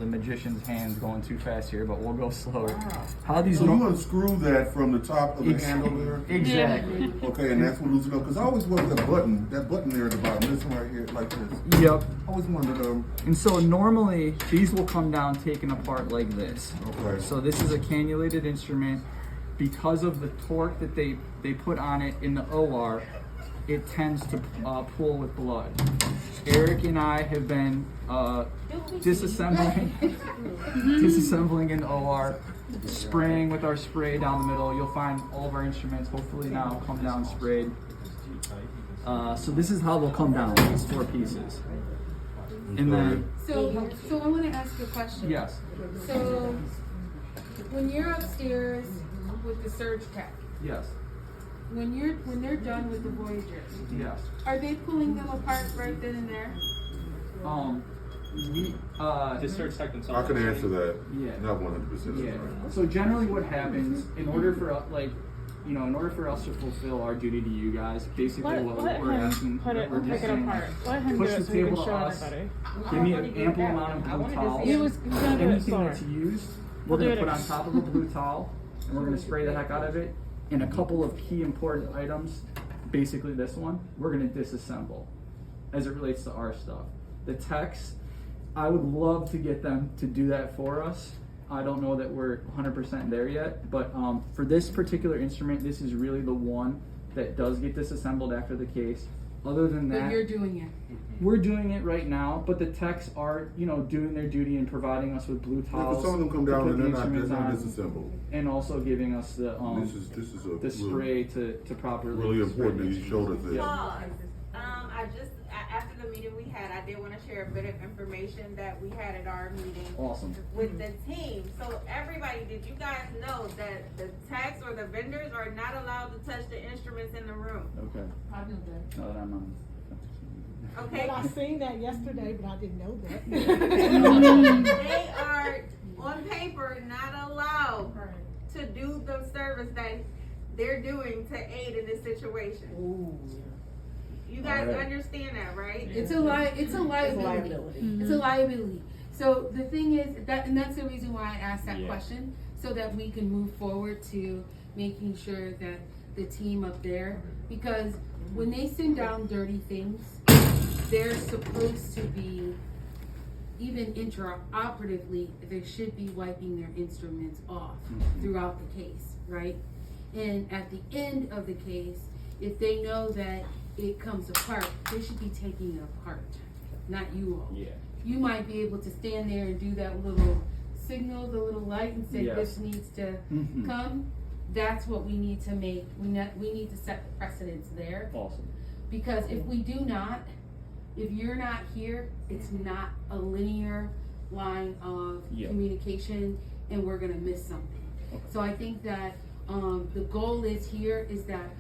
The magician's hand's going too fast here, but we'll go slower. Wow. How these So you unscrew that from the top of the handle there? Exactly. Okay, and that's what loosens up. Because I always wanted that button there at the bottom, this one right here, like this. Yep. I always wanted And so normally these will come down taken apart like this. Okay. So this is a cannulated instrument. Because of the torque that they put on it in the OR, it tends to pool with blood. Eric and I have been disassembling in the OR, spraying with our spray down the middle. You'll find all of our instruments hopefully now come down sprayed. So this is how they'll come down, these 4 pieces. And then, So I want to ask you a question. yes, So when you're upstairs with the surge tech, yes, when they're done with the Voyagers, yes. are they pulling them apart right then and there? The search tech themselves. I can answer that. Yeah. Not 100%. Yeah. So generally, what happens in order for in order for us to fulfill our duty to you guys, basically what we're asking, put it, we're take just it saying, apart. Let him do push it the so he can table to show us. everybody. Give me an ample amount of blue towels. He was gonna do it Anything slower. that's used, we're We'll gonna do put it on top of a blue towel, and we're gonna spray the heck out of it. And a couple of key important items, basically this one, we're gonna disassemble as it relates to our stuff. The techs, I would love to get them to do that for us. I don't know that we're 100% there yet, but for this particular instrument, this is really the one that does get disassembled after the case. Other than But that, you're doing it. we're doing it right now, but the techs are, doing their duty and providing us with blue Yeah, towels. 'cause some of them come to down put and the they're not instruments on, disassembled. and also giving us the This is a the spray to properly really spray important that the you showed us instruments. that. Pause. I just, after the meeting we had, I did want to share a bit of information that we had at our meeting Awesome. with the team. So everybody, did you guys know that the techs or the vendors are not allowed to touch the instruments in the room? Okay. I know that. Now that I'm on. Okay? Well, I seen that yesterday, but I didn't know that. They are, on paper, not allowed to do the service that they're doing to aid in this situation. You guys Alright. understand that, right? It's a liability. It's a liability. So the thing is and that's the reason why I asked that question, so that we can move forward to making sure that the team up there, because when they send down dirty things, they're supposed to be, even intraoperatively, they should be wiping their instruments off throughout the case, right? And at the end of the case, if they know that it comes apart, they should be taking it apart, not you all. Yeah. You might be able to stand there and do that little signal, the little light, and say Yes. this needs to Mhm. come. That's what we need to make. We need to set the precedence there. Awesome. Because if we do not, if you're not here, it's not a linear line of Yeah. communication, and we're gonna miss something. Okay. So I think that the goal is that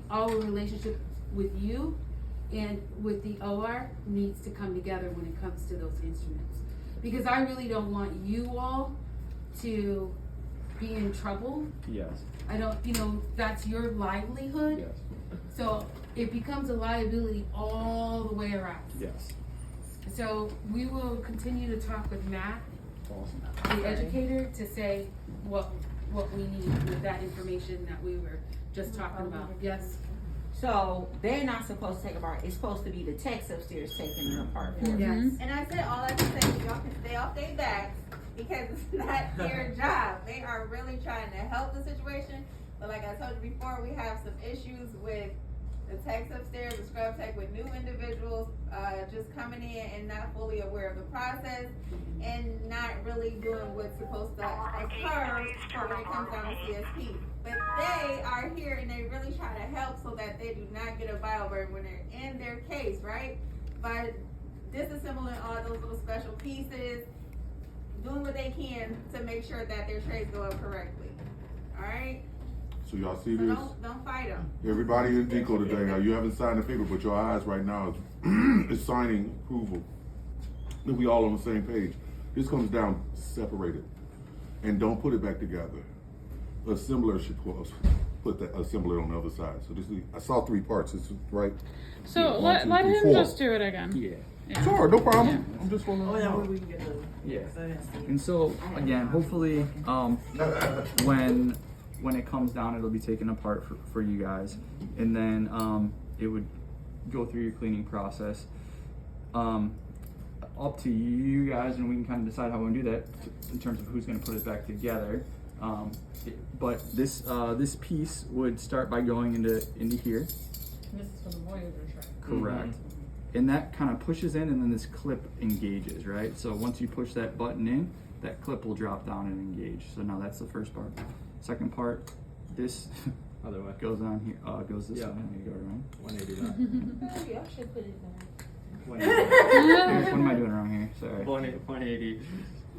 our relationship with you and with the OR needs to come together when it comes to those instruments. Because I really don't want you all to be in trouble. Yes. I don't, that's your livelihood. Yes. So it becomes a liability all the way around. Yes. So we will continue to talk with Matt, Awesome. the educator, to say what we need with that information that we were just talking about. Yes? So they're not supposed to take apart. It's supposed to be the techs upstairs taking it apart. Yes. And I said all that to say, y'all can stay off their backs because it's not their job. They are really trying to help the situation. But like I told you before, we have some issues with the techs upstairs, the scrub tech, with new individuals just coming in and not fully aware of the process and not really doing what's supposed to occur when it comes down to CSP. But they are here and they really try to help so that they do not get a bio burden when they're in their case, right? By disassembling all those little special pieces, doing what they can to make sure that their trays go up correctly. All right? So y'all see So this? don't fight them. Everybody in DECO today, now you haven't signed the paper, but your eyes right now is signing approval. That we all on the same page. This comes down separated. And don't put it back together. Assembler should put that assembler on the other side. So this is, I saw 3 parts, this is right. So One, let two, three, him four. just do it again. Yeah. Yeah. Sure, no problem. I'm just Oh, wondering. yeah, we can get the. Yeah. So, yeah. And so again, hopefully, when it comes down, it'll be taken apart for you guys, and then it would go through your cleaning process. Up to you guys, and we can kind of decide how we want to do that in terms of who's going to put it back together. But this piece would start by going into here. This is for the Voyager track. Correct. And that kind of pushes in, and then this clip engages, right? So once you push that button in, that clip will drop down and engage. So now that's the first part. Second part, this Other way. goes on here, goes this Yeah. way, and you go around. 180 that. Y'all should put it in. 180. What am I doing wrong here? Sorry. 180.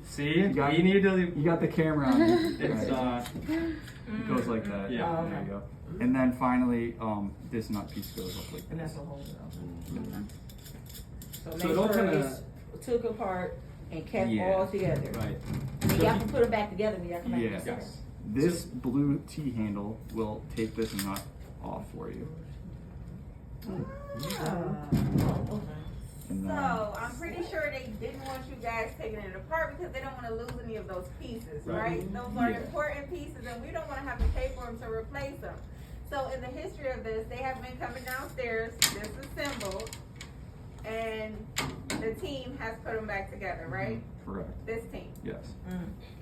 See? You got, We need to. you got the camera on here. It's Right. It goes like that. Yeah. There you go. And then finally, this nut piece goes up like And that's this. a whole deal. So So make it'll sure kinda- it's took apart and kept Yeah. all together. Right. And y'all can put them back together when y'all come back Yeah. to the Yes. This blue T-handle will take this nut off for you. And So then, I'm pretty sure they didn't want you guys taking it apart because they don't want to lose any of those pieces, right? Those are Yeah. important pieces, and we don't want to have to pay for them to replace them. So in the history of this, they have been coming downstairs, disassembled, and the team has put them back together, right? correct. This team. Yes.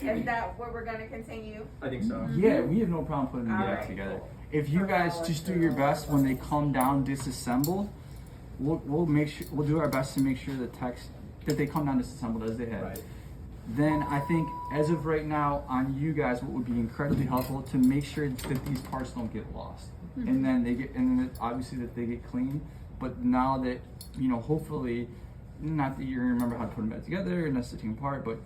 Is that what we're going to continue? I think so. Yeah, we have no problem putting them All back right, together. cool. If you guys just do your best when they come down, disassemble, we'll make sure, we'll do our best to make sure that they come down disassembled as they have. Right. Then I think as of right now, on you guys, what would be incredibly helpful to make sure that these parts don't get lost, and then obviously that they get clean. But now that hopefully, not that you're gonna remember how to put them back together and that's the team part, but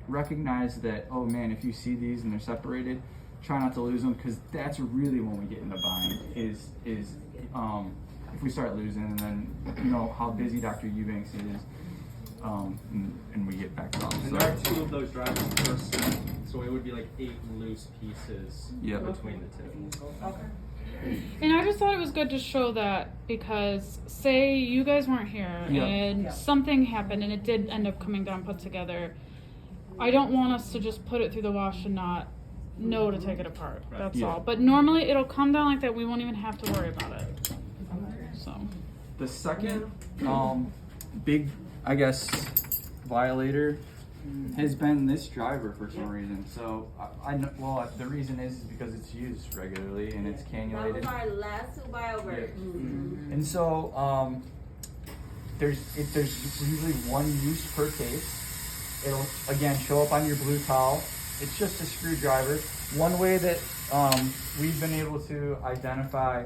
recognize that, oh man, if you see these and they're separated, try not to lose them, because that's really when we get in the bind. Is if we start losing, and then how busy Dr. Eubanks is. And we get back up. And there are 2 of those drivers per set, so it would be like 8 loose pieces Yep. between the 2. And I just thought it was good to show that, because say you guys weren't here Yeah. and something happened and it did end up coming down put together. I don't want us to just put it through the wash and not know to take it apart. Right. That's Yeah. all. But normally it'll come down like that. We won't even have to worry about it. So. The second big, I guess, violator has been this driver for some reason. So I know, well, the reason is because it's used regularly and it's That cannulated. was our last 2 BioBirds. And so there's usually one use per case. It'll again show up on your blue towel. It's just a screwdriver. One way that we've been able to identify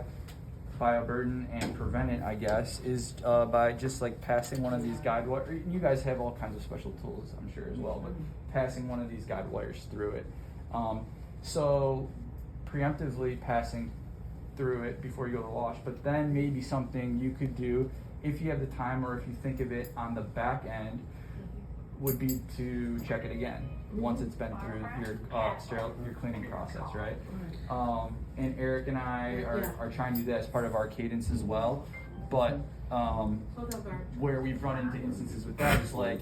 bioburden and prevent it, I guess, is by just like passing one of these guide wires. You guys have all kinds of special tools, I'm sure, as well, but passing one of these guide wires through it. So preemptively passing through it before you go to the wash, but then maybe something you could do if you have the time, or if you think of it on the back end, would be to check it again once it's been through your cleaning process, right? And Eric and I are trying to do that as part of our cadence as well. But where we've run into instances with that is like,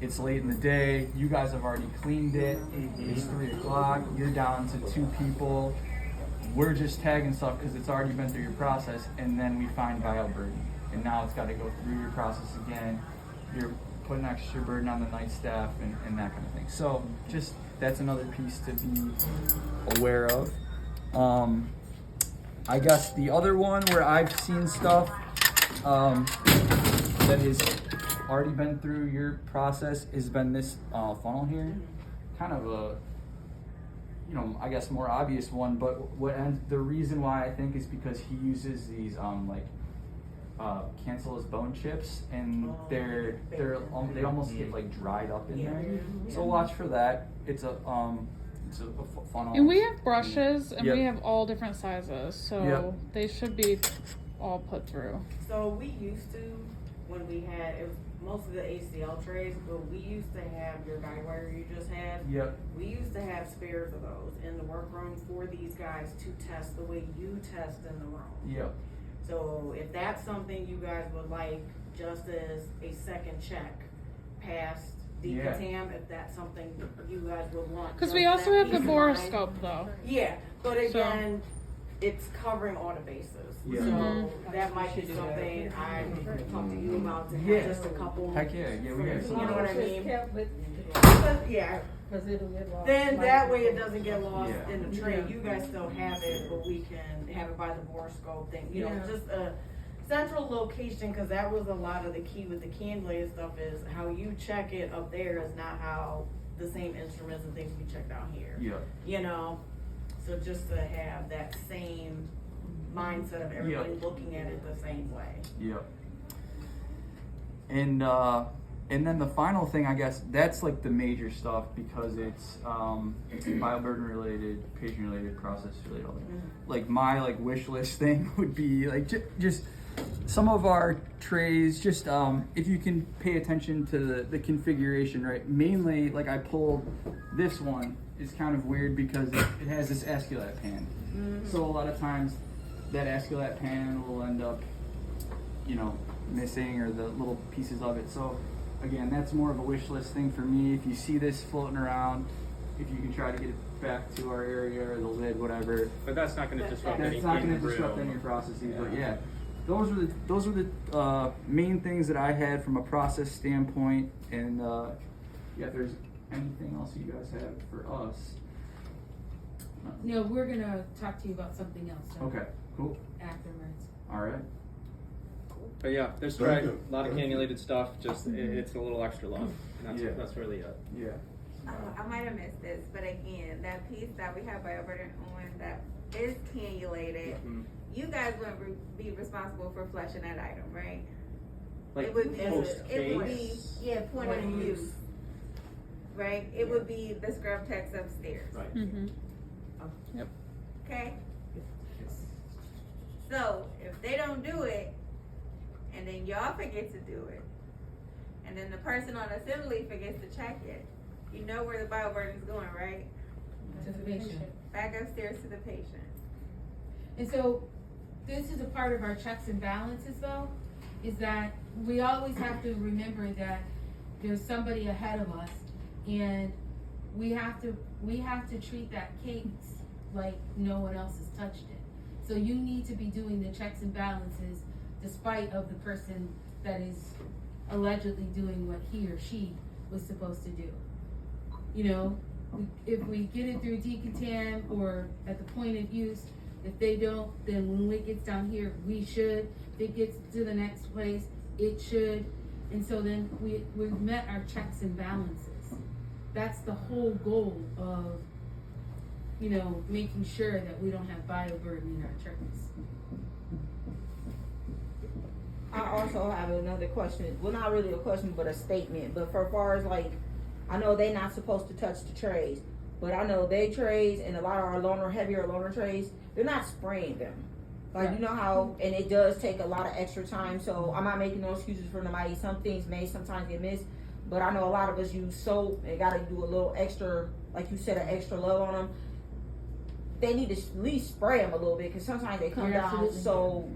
it's late in the day, you guys have already cleaned it, it's 3 o'clock, you're down to 2 people, we're just tagging stuff because it's already been through your process, and then we find bioburden. And now it's got to go through your process again. You're putting extra burden on the night staff and that kind of thing. So just, that's another piece to be aware of. I guess the other one where I've seen stuff that has already been through your process has been this funnel here. Kind of a, I guess more obvious one, but the reason why I think is because he uses these cancellous bone chips, and they almost get like dried up in there. So watch for that. It's a funnel. And we have brushes, and Yep. we have all different sizes, so Yep. they should be all put through. So we used to, when we had, it was most of the ACL trays, but we used to have your guide wire you just had. Yep. We used to have spares of those in the workroom for these guys to test the way you test in the room. Yep. So if that's something you guys would like just as a second check past Yeah. decontam, if that's something you guys would want. Because just we also that have the peace of mind. boroscope though. Yeah, but So- again, it's covering all the bases. Yeah. So Mhm. that might be something I talk to you about, to have Yeah. just a couple. Heck yeah, yeah, we got You know what I mean? Because Yeah, it'll get lost. then that way it doesn't get lost Yeah. in the tray. You guys still have it, but we can have it by the boroscope thing, you know, Yeah. just a central location, cause that was a lot of the key with the cannulated stuff, is how you check it up there is not how the same instruments and things we check down here. Yeah. You know, so just to have that same mindset of everybody looking at it the same way. Yep. And then the final thing, I guess, that's like the major stuff because it's bioburden related, patient related, process related. All that. Like my like wish list thing would be like just some of our trays. Just if you can pay attention to the configuration, right? Mainly, like I pulled this one is kind of weird because it has this Aesculap pan. So a lot of times that Aesculap pan will end up, you know, missing or the little pieces of it. So again, that's more of a wish list thing for me. If you see this floating around, if you can try to get it back to our area or the lid, whatever. But that's not going to disrupt That's anything. not going to disrupt any of your processes, but yeah, those are the main things that I had from a process standpoint. And yeah, if there's anything else you guys have for us. No, we're gonna talk to you about something else. So Okay, cool. Afterwards. All right. But yeah, there's Thank tried you. a lot of Thank you. cannulated stuff. Just it's a little extra love. And Yeah. that's really it. Yeah. I might have missed this, but again, that piece that we have bioburden on that is cannulated, Mhm. you guys wouldn't be responsible for flushing that item, right? Like It would be, post it would be, case. yeah, point of use, right? It would be the scrub techs upstairs, Right. Mm-hmm. okay? So, if they don't do it, and then y'all forget to do it, and then the person on assembly forgets to check it, you know where the bioburden is going, right? To the patient. Back upstairs to the patient. And so, this is a part of our checks and balances though, is that we always have to remember that there's somebody ahead of us and we have to treat that case like no one else has touched it. So you need to be doing the checks and balances despite of the person that is allegedly doing what he or she was supposed to do. You know, if we get it through decontam or at the point of use, if they don't, then when it gets down here, we should. If it gets to the next place, it should. And so then we've met our checks and balances. That's the whole goal of, you know, making sure that we don't have bioburden in our trays. I also have another question. Well, not really a question, but a statement. But for far as like, I know they're not supposed to touch the trays, but I know they trays and a lot of our heavier loaner trays, they're not spraying them. Like, you know how, and it does take a lot of extra time. So I'm not making no excuses for nobody. Some things may sometimes get missed, but I know a lot of us use soap and gotta do a little extra, like you said, an extra love on them. They need to at least spray them a little bit because sometimes they come You're down absolutely so.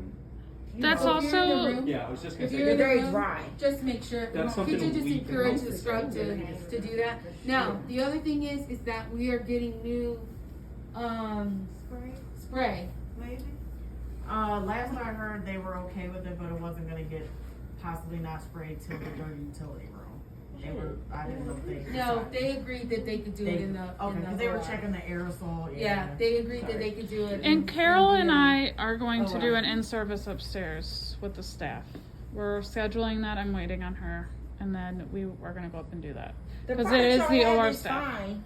you That's know, If you're in the also- room, Yeah, I was just gonna if say. you're in the very room, dry. just make sure, That's could you something just we can encourage help the with. scrub to do that? Now, the other thing is that we are getting new, spray. Maybe? Last I heard, they were okay with it, but it wasn't gonna get possibly not sprayed till the dirty utility room. They were, I didn't know if they. No, they agreed that they could do it in the, Okay, in cause the they were OR. checking the aerosol. Yeah, they agreed that they could do it. And Carol and I are going to do OR. an in-service upstairs with the staff. We're scheduling that. I'm waiting on her, and then we are going to go up and do that The because it product is y'all the have OR is staff. fine,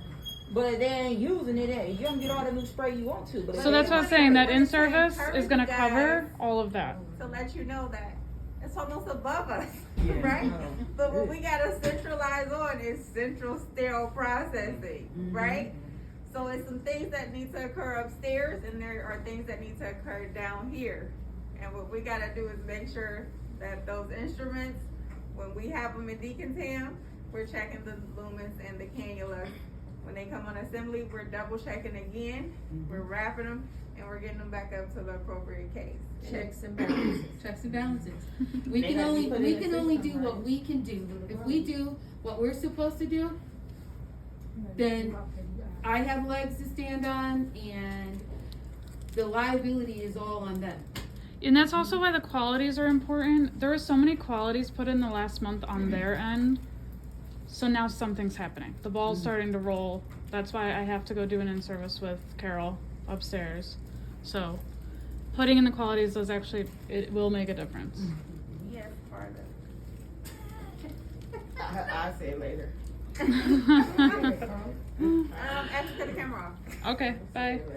but they ain't using it. You don't get all the new spray you want to. But So that's what I'm saying. That in-service encourage is going to you cover guys all of that. To let you know that it's almost above us, Yeah. right? But what we gotta centralize on is central sterile processing, right? So it's some things that need to occur upstairs and there are things that need to occur down here. And what we gotta do is make sure that those instruments, when we have them in decontam, we're checking the lumens and the cannula When they come on assembly, we're double checking again, we're wrapping them, and we're getting them back up to the appropriate case. Checks and balances. Checks and balances. We They can gotta only put it we in can the only system, do what right? we can do. If we do what we're supposed to do, then I have legs to stand on, and the liability is all on them. And that's also why the qualities are important. There were so many qualities put in the last month on their end. So now something's happening. The ball's starting to roll. That's why I have to go do an in-service with Carol upstairs. So putting in the qualities does actually, it will make a difference. Yes, part of it. I'll say it later. After the camera off. Okay, bye.